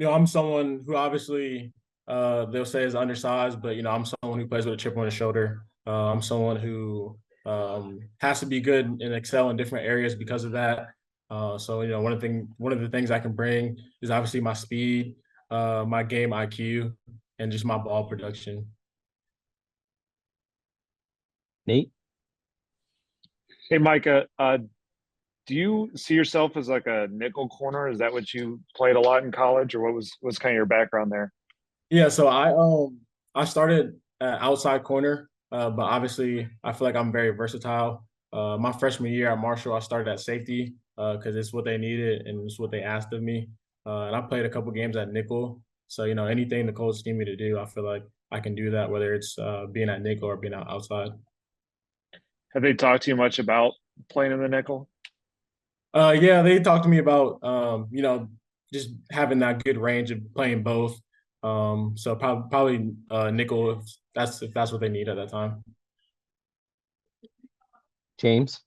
I'm someone who obviously they'll say is undersized, but I'm someone who plays with a chip on his shoulder. I'm someone who has to be good and excel in different areas because of that. So one of the things I can bring is obviously my speed, my game IQ, and just my ball production. Nate? Hey, Micah, do you see yourself as like a nickel corner? Is that what you played a lot in college, or what's kind of your background there? Yeah, so I started outside corner, but obviously I feel like I'm very versatile. My freshman year at Marshall, I started at safety because it's what they needed and it's what they asked of me. And I played a couple games at nickel. So anything the coach need me to do, I feel like I can do that, whether it's being at nickel or being outside. Have they talked to you much about playing in the nickel? Yeah, they talked to me about just having that good range of playing both. So probably nickel if that's what they need at that time. James?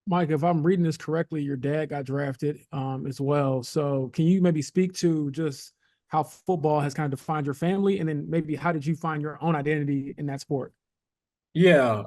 Mike, if I'm reading this correctly, your dad got drafted as well. So can you maybe speak to just how football has kind of defined your family, and then maybe how did you find your own identity in that sport? Yeah,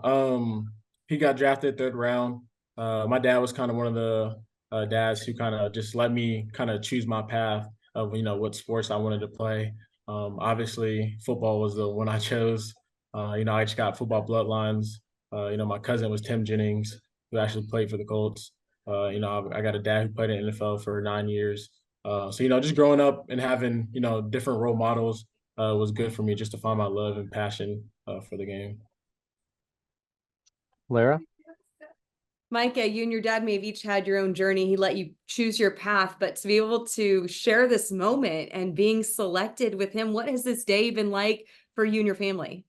he got drafted third round. My dad was kind of one of the dads who kind of just let me kind of choose my path of what sports I wanted to play. Obviously, football was the one I chose. I just got football bloodlines. My cousin was Tim Jennings, who actually played for the Colts. I got a dad who played in the NFL for 9 years. So just growing up and having different role models was good for me just to find my love and passion for the game. Lara? Micah, you and your dad may have each had your own journey. He let you choose your path, but to be able to share this moment and being selected with him, what has this day been like for you and your family?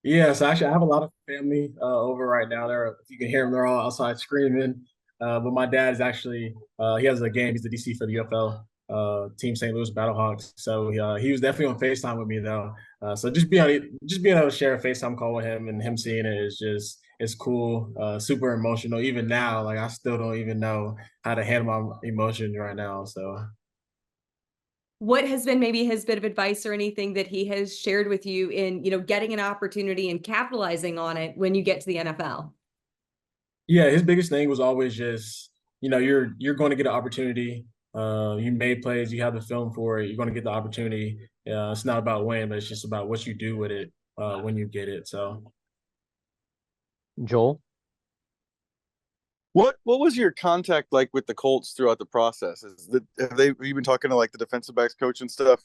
Yeah, so actually, I have a lot of family over right now. If you can hear them, they're all outside screaming. But my dad is actually, he has a game. He's the DC for the UFL team, St. Louis Battlehawks. So he was definitely on FaceTime with me though. So just being able to share a FaceTime call with him and him seeing it is just it's cool, super emotional. Even now, like I still don't even know how to handle my emotions right now. So What has been maybe his bit of advice or anything that he has shared with you in, getting an opportunity and capitalizing on it when you get to the NFL? yeah, his biggest thing was always just, you're going to get an opportunity. You made plays, you have the film for it, you're going to get the opportunity. It's not about winning, but it's just about what you do with it when you get it. So Joel? What was your contact like with the Colts throughout the process? Have you been talking to like the defensive backs coach and stuff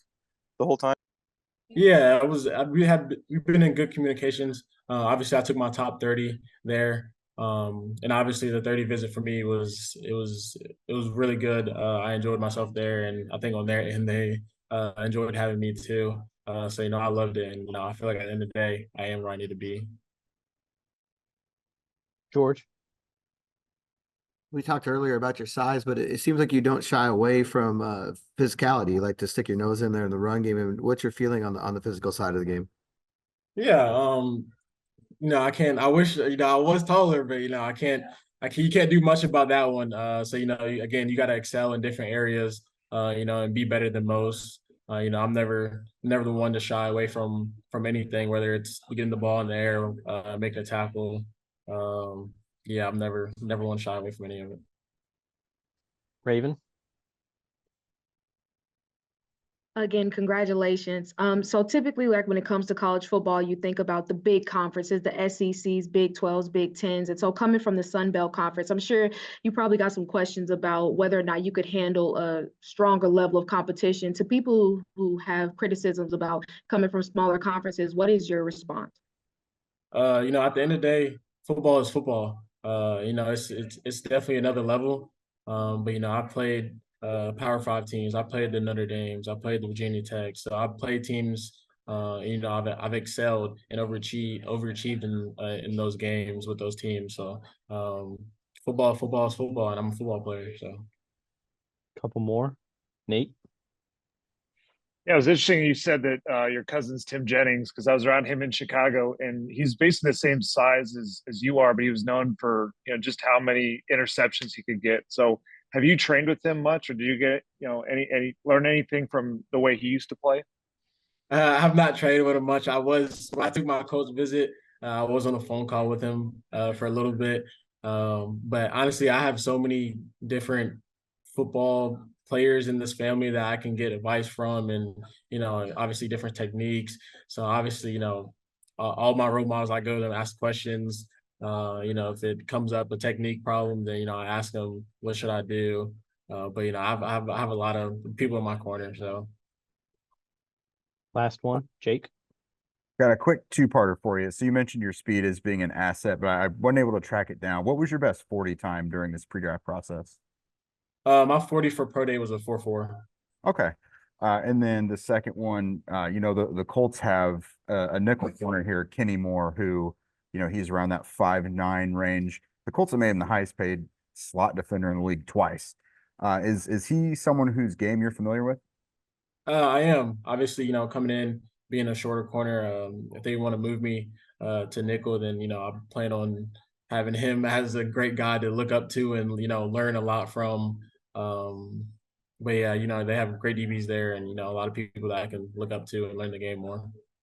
the whole time? yeah, we've been in good communications. Obviously, I took my top 30 there. And obviously the 30 visit for me was really good. I enjoyed myself there, and I think on there and they enjoyed having me too. So I loved it, and I feel like at the end of the day, I am where I need to be. George? We talked earlier about your size, but it seems like you don't shy away from physicality. You like to stick your nose in there in the run game. And what's your feeling on the physical side of the game? Yeah, I can't. I wish I was taller, but you can't do much about that one. So again, you got to excel in different areas. And be better than most. I'm never the one to shy away from anything, whether it's getting the ball in the air, making a tackle. Yeah, I'm never one to shy away from any of it. Raven? Again, congratulations. So typically, like when it comes to college football, you think about the big conferences, the SECs, Big 12s, Big 10s. And so coming from the Sun Belt Conference, I'm sure you probably got some questions about whether or not you could handle a stronger level of competition. To people who have criticisms about coming from smaller conferences, what is your response? At the end of the day, football is football. It's definitely another level. But I played Power Five teams. I played the Notre Dames. I played the Virginia Tech. So I played teams. I've excelled and overachieved in those games with those teams. So football is football, and I'm a football player. So Couple more. Nate? Yeah, it was interesting you said that your cousin's Tim Jennings, because I was around him in Chicago, and he's basically the same size as you are, but he was known for just how many interceptions he could get. So have you trained with him much, or do you get, learn anything from the way he used to play? I have not trained with him much. When I took my coach visit, I was on a phone call with him for a little bit. But honestly, I have so many different football players in this family that I can get advice from, and obviously different techniques. So obviously, all my role models, I go to them, ask questions. If it comes up a technique problem, then I ask them, what should I do? But I have a lot of people in my corner, so. Last one, Jake. Got a quick two-parter for you. So you mentioned your speed as being an asset, but I wasn't able to track it down. What was your best 40 time during this pre-draft process? My 40 for pro day was a 4.4. Okay. And then the second one, the Colts have a nickel corner here, Kenny Moore, who, he's around that 5'9" range. The Colts have made him the highest paid slot defender in the league twice. Is he someone whose game you're familiar with? I am. Obviously, coming in, being a shorter corner, if they want to move me to nickel, then, I plan on having him as a great guy to look up to and, learn a lot from. But yeah, they have great DBs there and, a lot of people that I can look up to and learn the game more.